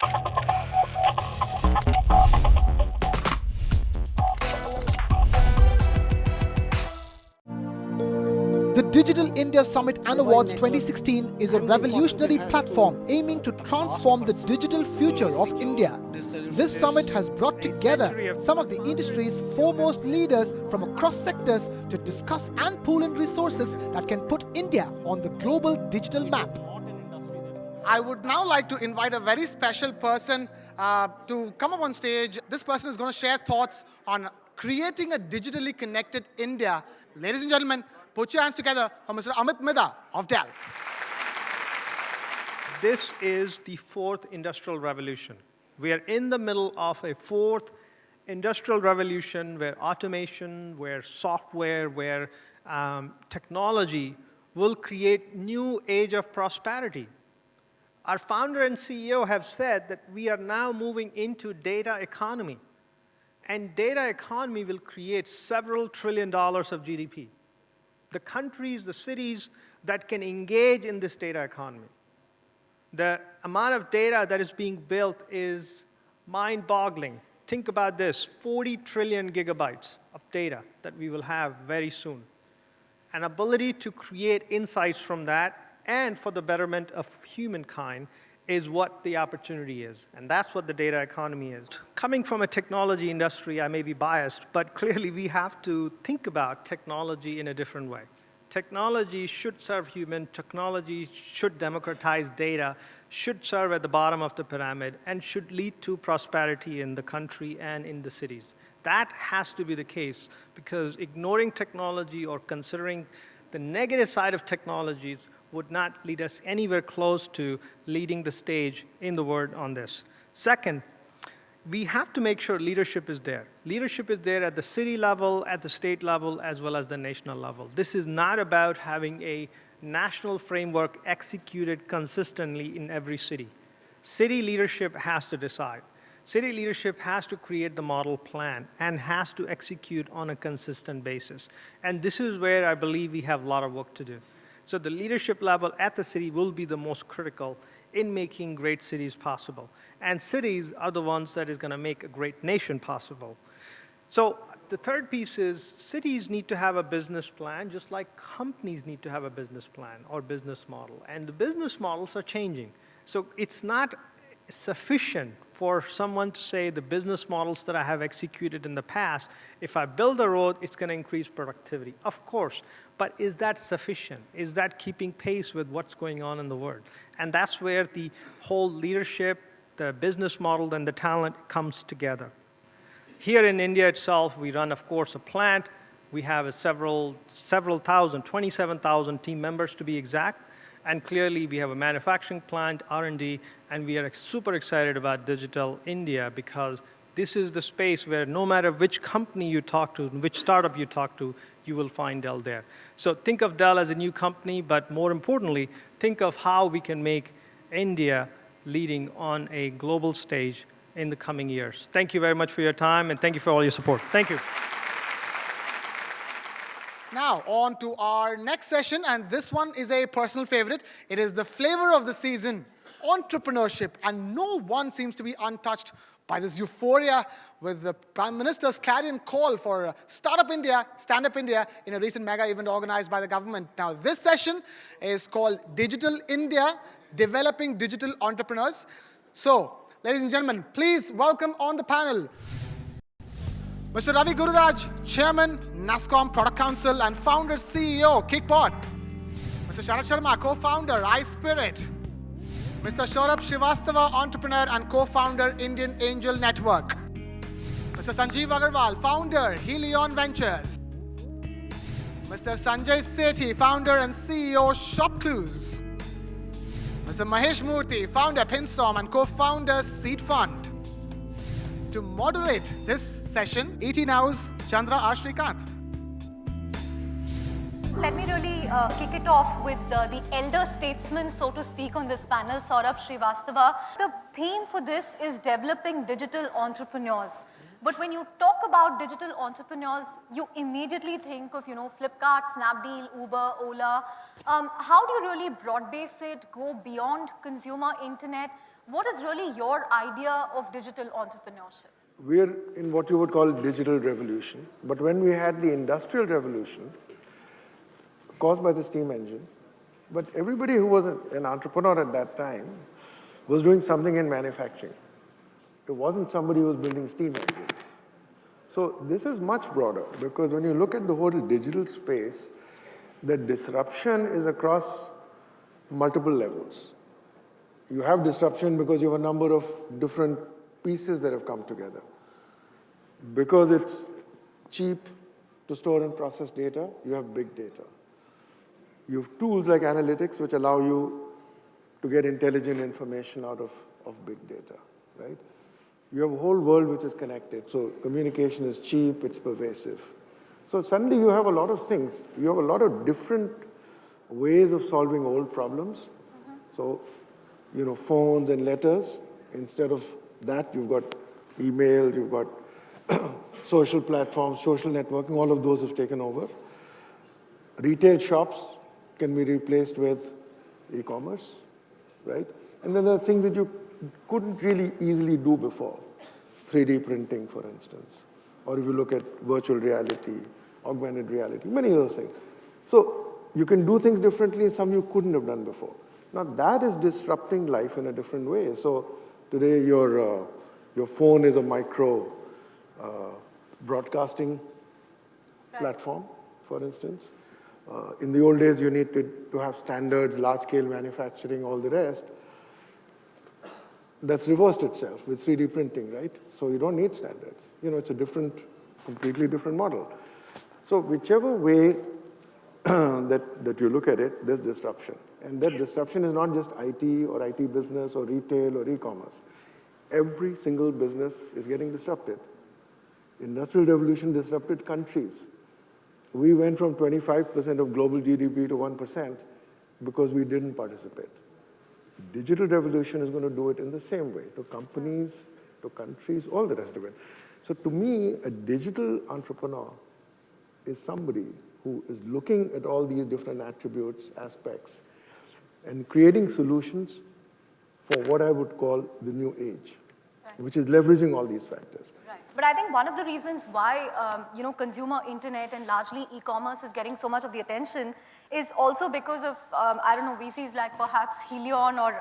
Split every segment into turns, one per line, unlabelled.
The Digital India Summit and Awards 2016 is a revolutionary platform aiming to transform the digital future of India. This summit has brought together some of the industry's foremost leaders from across sectors to discuss and pool in resources that can put India on the global digital map.
I would now like to invite a very special person to come up on stage. This person is going to share thoughts on creating a digitally connected India. Ladies and gentlemen, put your hands together for Mr. Amit Midha of Dell.
This is the fourth industrial revolution. We are in the middle of a fourth industrial revolution where automation, where software, where technology will create new age of prosperity. Our founder and CEO have said that we are now moving into data economy. And data economy will create several $1 trillion of GDP. The countries, the cities that can engage in this data economy. The amount of data that is being built is mind-boggling. Think about this, 40 trillion gigabytes of data that we will have very soon. An ability to create insights from that and for the betterment of humankind is what the opportunity is. And that's what the data economy is. Coming from a technology industry, I may be biased, but clearly we have to think about technology in a different way. Technology should serve human, technology should democratize data, should serve at the bottom of the pyramid, and should lead to prosperity in the country and in the cities. That has to be the case, because ignoring technology or considering the negative side of technologies would not lead us anywhere close to leading the stage in the world on this. Second, we have to make sure leadership is there. Leadership is there at the city level, at the state level, as well as the national level. This is not about having a national framework executed consistently in every city. City leadership has to decide. City leadership has to create the model plan and has to execute on a consistent basis. And this is where I believe we have a lot of work to do. So the leadership level at the city will be the most critical in making great cities possible. And cities are the ones that is going to make a great nation possible. So the third piece is cities need to have a business plan, just like companies need to have a business plan or business model. And the business models are changing. So it's not sufficient for someone to say the business models that I have executed in the past, if I build a road, it's going to increase productivity. Of course, but is that sufficient? Is that keeping pace with what's going on in the world? And that's where the whole leadership, the business model, and the talent comes together. Here in India itself, we run, of course, a plant. We have several thousand, 27,000 team members to be exact. And clearly, we have a manufacturing plant, R&D, and we are super excited about Digital India because this is the space where no matter which company you talk to, which startup you talk to, you will find Dell there. So think of Dell as a new company, but more importantly, think of how we can make India leading on a global stage in the coming years. Thank you very much for your time, and thank you for all your support. Thank you.
Now, on to our next session, and this one is a personal favorite. It is the flavor of the season, entrepreneurship, and no one seems to be untouched by this euphoria with the Prime Minister's clarion call for Startup India, Stand Up India in a recent mega event organized by the government. Now, this session is called Digital India, Developing Digital Entrepreneurs. So, ladies and gentlemen, please welcome on the panel Mr. Ravi Gururaj, Chairman, NASSCOM Product Council and Founder CEO, Kickbot. Mr. Sharat Sharma, Co-Founder, iSpirit. Mr. Saurabh Srivastava, Entrepreneur and Co-Founder, Indian Angel Network. Mr. Sanjeev Agarwal, Founder, Helion Ventures. Mr. Sanjay Sethi, Founder and CEO, ShopClues. Mr. Mahesh Murthy, Founder, Pinstorm and Co-Founder, Seed Fund. To moderate this session, 18 hours, Chandra R. Srikanth.
Let me really kick it off with the elder statesman, so to speak, on this panel, Saurabh Srivastava. The theme for this is developing digital entrepreneurs. But when you talk about digital entrepreneurs, you immediately think of, Flipkart, Snapdeal, Uber, Ola. How do you really broad base it, go beyond consumer internet? What is really your idea of digital entrepreneurship?
We're in what you would call digital revolution. But when we had the industrial revolution caused by the steam engine, but everybody who was an entrepreneur at that time was doing something in manufacturing. It wasn't somebody who was building steam engines. So this is much broader because when you look at the whole digital space, the disruption is across multiple levels. You have disruption because you have a number of different pieces that have come together. Because it's cheap to store and process data, you have big data. You have tools like analytics which allow you to get intelligent information out of big data, right? You have a whole world which is connected. So communication is cheap, it's pervasive. So suddenly you have a lot of things. You have a lot of different ways of solving old problems. So, phones and letters. Instead of that, you've got email, you've got social platforms, social networking, all of those have taken over. Retail shops can be replaced with e-commerce, right? And then there are things that you couldn't really easily do before. 3D printing, for instance. Or if you look at virtual reality, augmented reality, many of those things. So you can do things differently, some you couldn't have done before. Now that is disrupting life in a different way. So today your phone is a micro broadcasting platform, for instance. In the old days, you need to have standards, large-scale manufacturing, all the rest. That's reversed itself with 3D printing, right? So you don't need standards. It's a completely different model. So whichever way that you look at it, there's disruption. And that disruption is not just IT or IT business or retail or e-commerce. Every single business is getting disrupted. Industrial revolution disrupted countries. We went from 25% of global GDP to 1% because we didn't participate. Digital revolution is going to do it in the same way, to companies, to countries, all the rest of it. So to me, a digital entrepreneur is somebody who is looking at all these different attributes, aspects, and creating solutions for what I would call the new age, which is leveraging all these factors.
Right. But I think one of the reasons why, consumer internet and largely e-commerce is getting so much of the attention is also because of, VCs like perhaps Helion or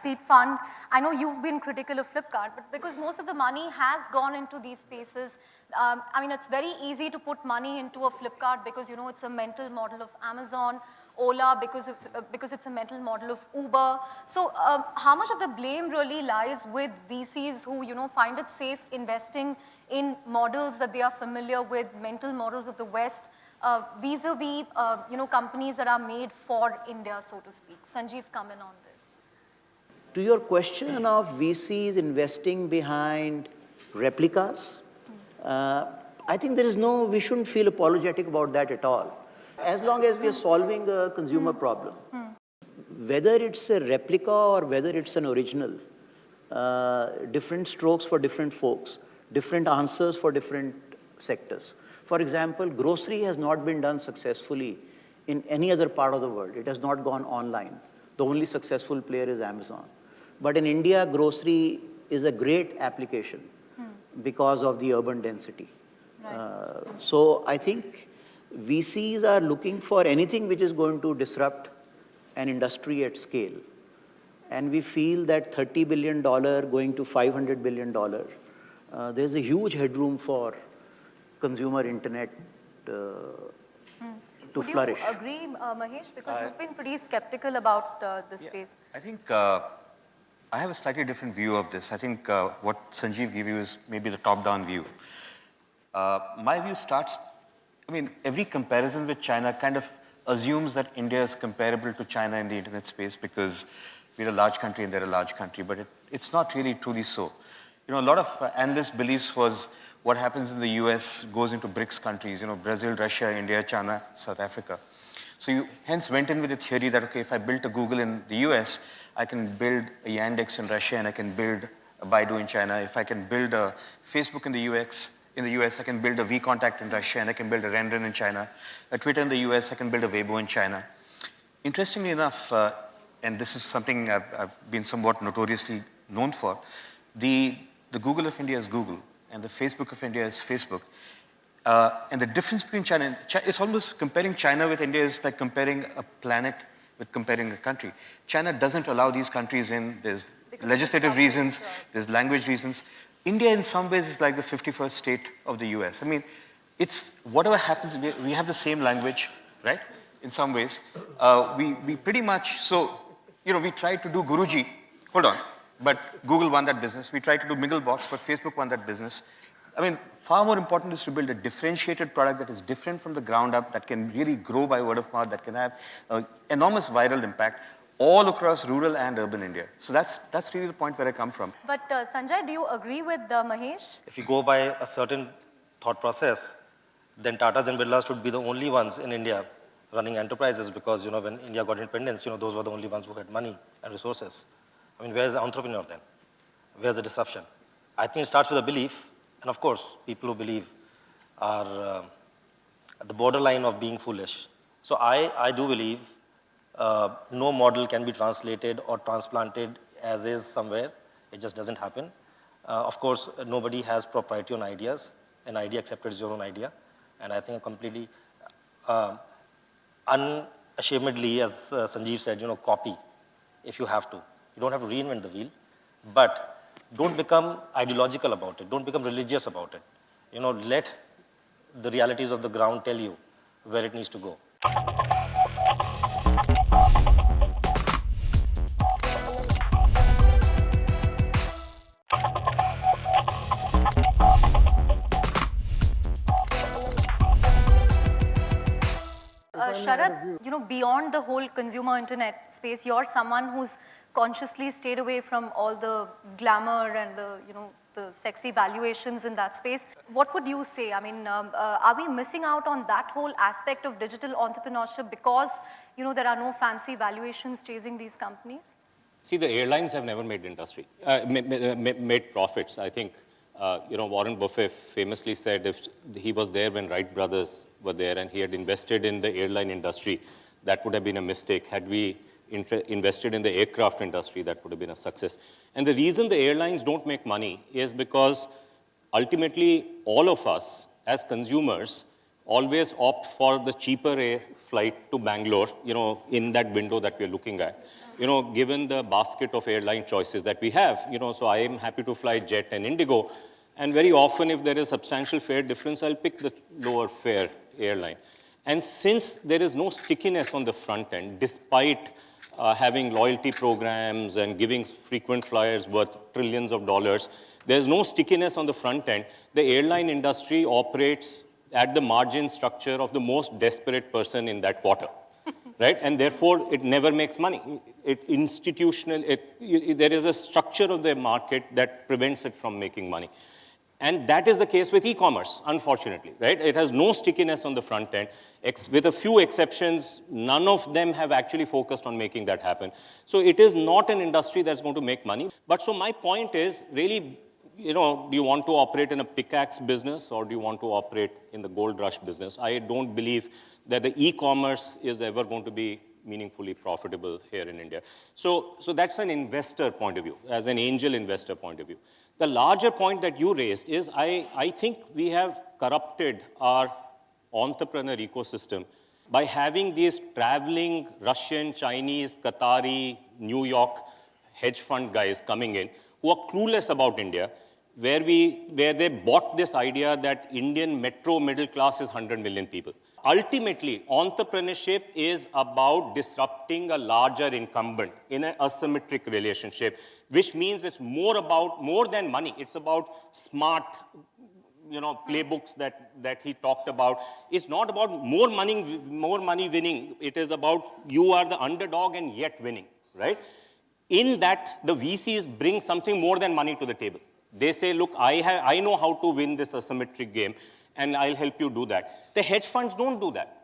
Seed Fund. I know you've been critical of Flipkart, but because most of the money has gone into these spaces, it's very easy to put money into a Flipkart because, it's a mental model of Amazon. Ola because it's a mental model of Uber. So how much of the blame really lies with VCs who find it safe investing in models that they are familiar with, mental models of the West, vis-a-vis companies that are made for India, so to speak? Sanjeev, come in on this.
To your question of VCs investing behind replicas, I think we shouldn't feel apologetic about that at all. As long as we are solving a consumer problem, whether it's a replica or whether it's an original, different strokes for different folks, different answers for different sectors. For example, grocery has not been done successfully in any other part of the world. It has not gone online. The only successful player is Amazon. But in India, grocery is a great application because of the urban density. Right. So I think VCs are looking for anything which is going to disrupt an industry at scale. And we feel that $30 billion going to $500 billion, there's a huge headroom for consumer internet to flourish.
Would you agree, Mahesh? Because you've been pretty skeptical about this space.
I think I have a slightly different view of this. I think what Sanjeev gave you is maybe the top-down view. My view starts, every comparison with China kind of assumes that India is comparable to China in the internet space because we're a large country and they're a large country, but it's not really truly so. A lot of analysts' beliefs was what happens in the US goes into BRICS countries, Brazil, Russia, India, China, South Africa. So you hence went in with the theory that, okay, if I built a Google in the US, I can build a Yandex in Russia and I can build a Baidu in China. If I can build a Facebook in the US, I can build a vContact in Russia and I can build a Renren in China. A Twitter in the US, I can build a Weibo in China. Interestingly enough, and this is something I've been somewhat notoriously known for. The Google of India is Google, and the Facebook of India is Facebook. And the difference between China and it's almost comparing China with India is like comparing a planet with comparing a country. China doesn't allow these countries in. There's legislative reasons, there's language reasons. India in some ways is like the 51st state of the US. I mean, it's whatever happens, we have the same language, right? In some ways. We pretty much, so, you know, we tried to do Guruji, hold on, but Google won that business. We tried to do Minglebox, but Facebook won that business. I mean, far more important is to build a differentiated product that is different from the ground up, that can really grow by word of mouth, that can have enormous viral impact all across rural and urban India. So that's really the point where I come from.
But Sanjay, do you agree with Mahesh?
If you go by a certain thought process, then Tatas and Birlas should be the only ones in India running enterprises because, you know, when India got independence, you know, those were the only ones who had money and resources. I mean, where's the entrepreneur then? Where's the disruption? I think it starts with a belief, and of course, people who believe are at the borderline of being foolish. So I do believe no model can be translated or transplanted as is somewhere. It just doesn't happen. Of course, nobody has propriety on ideas. An idea accepted is your own idea. And I think completely unashamedly, as Sanjeev said, you know, copy if you have to. You don't have to reinvent the wheel, but don't become ideological about it. Don't become religious about it. You know, let the realities of the ground tell you where it needs to go.
Sharad, you know, beyond the whole consumer internet space, you're someone who's consciously stayed away from all the glamour and the, you know, the sexy valuations in that space. What would you say? I mean, are we missing out on that whole aspect of digital entrepreneurship because, you know, there are no fancy valuations chasing these companies?
See, the airlines have never made made profits. I think, you know, Warren Buffett famously said if he was there when Wright brothers were there and he had invested in the airline industry, that would have been a mistake. Had we invested in the aircraft industry, that would have been a success. And the reason the airlines don't make money is because ultimately all of us as consumers always opt for the cheaper air flight to Bangalore, you know, in that window that we're looking at. You know, given the basket of airline choices that we have, you know, so I am happy to fly Jet and Indigo. And very often, if there is substantial fare difference, I'll pick the lower fare airline. And since there is no stickiness on the front end, despite having loyalty programs and giving frequent flyers worth trillions of dollars, there's no stickiness on the front end. The airline industry operates at the margin structure of the most desperate person in that quarter. Right? And therefore, it never makes money. There is a structure of the market that prevents it from making money. And that is the case with e-commerce, unfortunately, right? It has no stickiness on the front end. With a few exceptions, none of them have actually focused on making that happen. So it is not an industry that's going to make money. But so my point is, really, you know, do you want to operate in a pickaxe business or do you want to operate in the gold rush business? I don't believe that the e-commerce is ever going to be meaningfully profitable here in India. So that's an investor point of view, as an angel investor point of view. The larger point that you raised is I think we have corrupted our entrepreneur ecosystem by having these traveling Russian, Chinese, Qatari, New York hedge fund guys coming in who are clueless about India, where they bought this idea that Indian metro middle class is 100 million people. Ultimately, entrepreneurship is about disrupting a larger incumbent in an asymmetric relationship, which means it's more than money. It's about smart, you know, playbooks that he talked about. It's not about more money winning. It is about you are the underdog and yet winning, right? In that, the VCs bring something more than money to the table. They say, look, I know how to win this asymmetric game, and I'll help you do that. The hedge funds don't do that.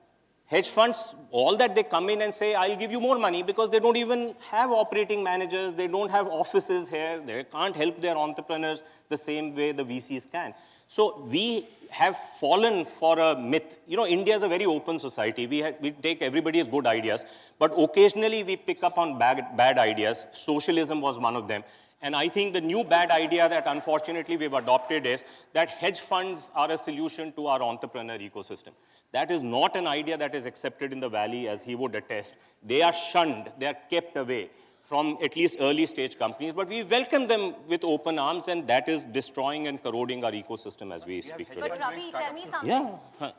Hedge funds, all that they come in and say, I'll give you more money because they don't even have operating managers. They don't have offices here. They can't help their entrepreneurs the same way the VCs can. So we have fallen for a myth. You know, India is a very open society. We take everybody's good ideas, but occasionally we pick up on bad ideas. Socialism was one of them. And I think the new bad idea that unfortunately we've adopted is that hedge funds are a solution to our entrepreneur ecosystem. That is not an idea that is accepted in the Valley, as he would attest. They are shunned, they are kept away from at least early stage companies, but we welcome them with open arms, and that is destroying and corroding our ecosystem as we speak today.
But Ravi, tell me something.
Yeah. Huh.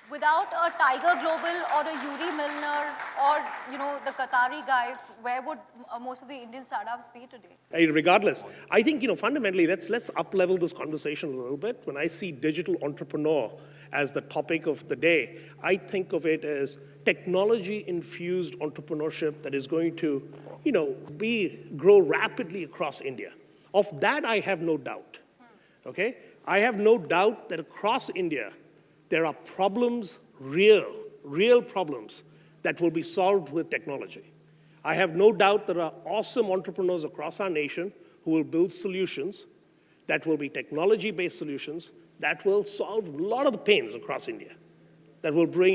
Without a Tiger Global or a Yuri Milner or, the Qatari guys, where would most of the Indian startups be today?
Regardless, I think, fundamentally, let's up-level this conversation a little bit. When I see digital entrepreneur as the topic of the day, I think of it as technology-infused entrepreneurship that is going to, grow rapidly across India. Of that, I have no doubt, okay? I have no doubt that across India, there are problems, real problems, that will be solved with technology. I have no doubt there are awesome entrepreneurs across our nation who will build solutions that will be technology-based solutions that will solve a lot of the pains across India, that will bring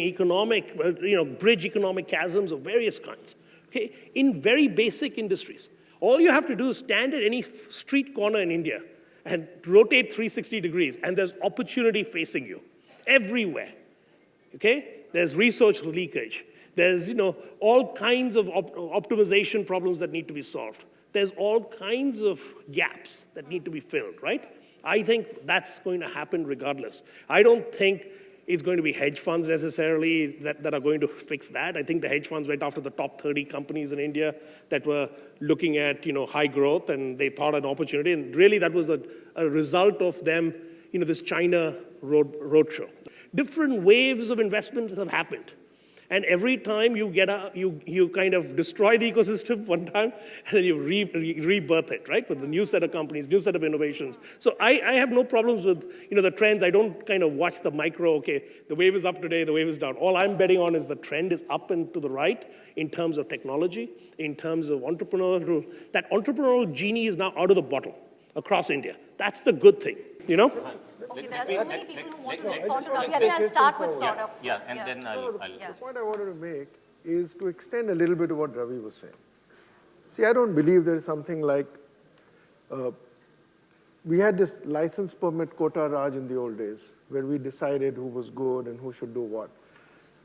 bridge economic chasms of various kinds, okay, in very basic industries. All you have to do is stand at any street corner in India and rotate 360 degrees, and there's opportunity facing you. Everywhere, okay? There's research leakage. There's, all kinds of optimization problems that need to be solved. There's all kinds of gaps that need to be filled, right? I think that's going to happen regardless. I don't think it's going to be hedge funds necessarily that are going to fix that. I think the hedge funds went after the top 30 companies in India that were looking at, high growth, and they thought an opportunity. And really that was a result of them, this China roadshow. Different waves of investments have happened. And every time you you kind of destroy the ecosystem one time, and then you rebirth it, right? With a new set of companies, new set of innovations. So I have no problems with, the trends. I don't kind of watch the micro, okay, the wave is up today, the wave is down. All I'm betting on is the trend is up and to the right in terms of technology, in terms of entrepreneurial. That entrepreneurial genie is now out of the bottle across India. That's the good thing,
Okay, there are so many people who want to respond to Ravi. I think I'll start with Saurabh.
Yeah, and then I'll.
The point I wanted to make is to extend a little bit of what Ravi was saying. See, I don't believe there is something like, we had this license permit quota Raj in the old days, where we decided who was good and who should do what.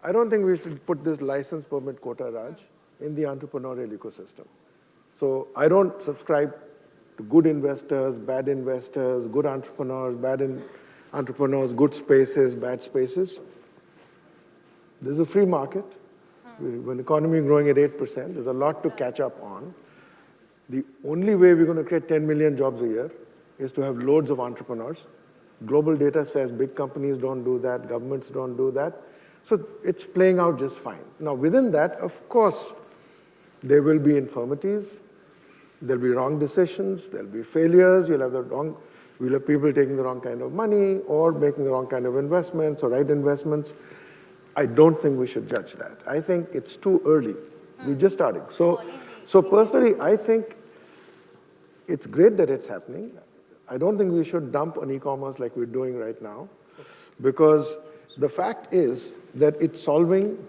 I don't think we should put this license permit quota Raj in the entrepreneurial ecosystem. So I don't subscribe to good investors, good entrepreneurs, entrepreneurs, good spaces, bad spaces. There's a free market. When the economy is growing at 8%, there's a lot to catch up on. The only way we're going to create 10 million jobs a year is to have loads of entrepreneurs. Global data says big companies don't do that, governments don't do that. So it's playing out just fine. Now, within that, of course, there will be infirmities. There'll be wrong decisions, there'll be failures, we'll have people taking the wrong kind of money or making the wrong kind of investments or right investments. I don't think we should judge that. I think it's too early. We're just starting. So personally, I think it's great that it's happening. I don't think we should dump on e-commerce like we're doing right now, because the fact is that it's solving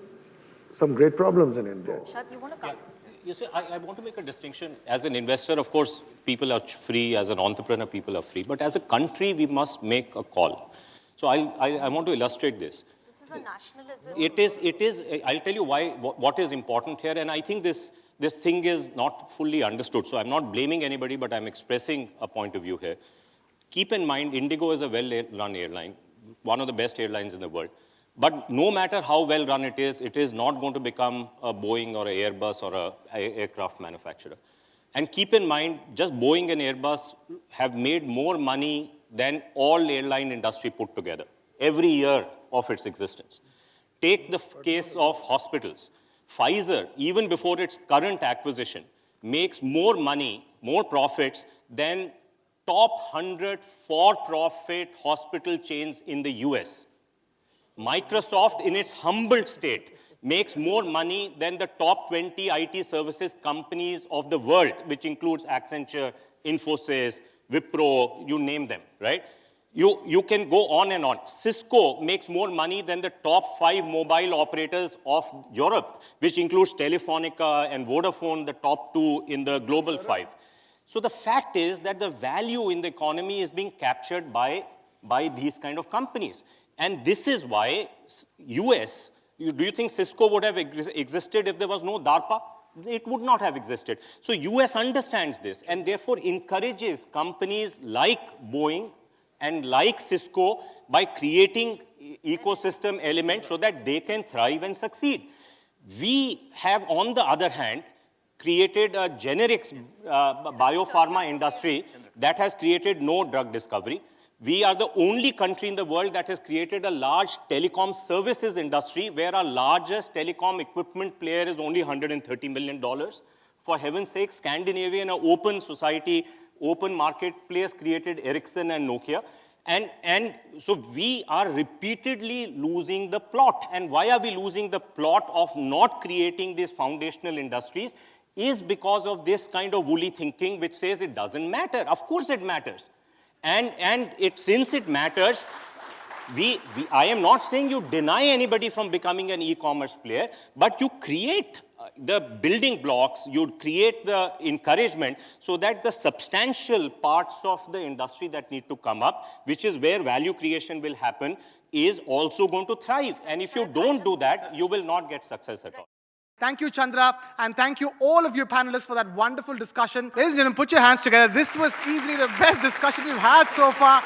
some great problems in India.
Shad, you want to come?
You see, I want to make a distinction. As an investor, of course, people are free. As an entrepreneur, people are free. But as a country, we must make a call. So I want to illustrate this.
This is a nationalism.
It is. I'll tell you why. What is important here, and I think this thing is not fully understood. So I'm not blaming anybody, but I'm expressing a point of view here. Keep in mind, Indigo is a well-run airline, one of the best airlines in the world. But no matter how well run it is not going to become a Boeing or an Airbus or an aircraft manufacturer. And keep in mind, just Boeing and Airbus have made more money than all airline industry put together every year of its existence. Take the case of hospitals. Pfizer, even before its current acquisition, makes more money, more profits than top 100 for-profit hospital chains in the US. Microsoft, in its humbled state, makes more money than the top 20 IT services companies of the world, which includes Accenture, Infosys, Wipro, you name them, right? You can go on and on. Cisco makes more money than the top 5 mobile operators of Europe, which includes Telefonica and Vodafone, the top 2 in the global 5. So the fact is that the value in the economy is being captured by these kind of companies. And this is why US, do you think Cisco would have existed if there was no DARPA? It would not have existed. So US understands this and therefore encourages companies like Boeing and like Cisco by creating ecosystem elements so that they can thrive and succeed. We have, on the other hand, created a generics biopharma industry that has created no drug discovery. We are the only country in the world that has created a large telecom services industry where our largest telecom equipment player is only $130 million. For heaven's sake, Scandinavia, an open society, open marketplace, created Ericsson and Nokia. And so we are repeatedly losing the plot. And why are we losing the plot of not creating these foundational industries? Is because of this kind of woolly thinking which says it doesn't matter. Of course it matters. And since it matters, I am not saying you deny anybody from becoming an e-commerce player, but you create the building blocks, you create the encouragement so that the substantial parts of the industry that need to come up, which is where value creation will happen, is also going to thrive. And if you don't do that, you will not get success at all.
Thank you, Chandra, and thank you all of you panelists for that wonderful discussion. Ladies and gentlemen, put your hands together. This was easily the best discussion we've had so far.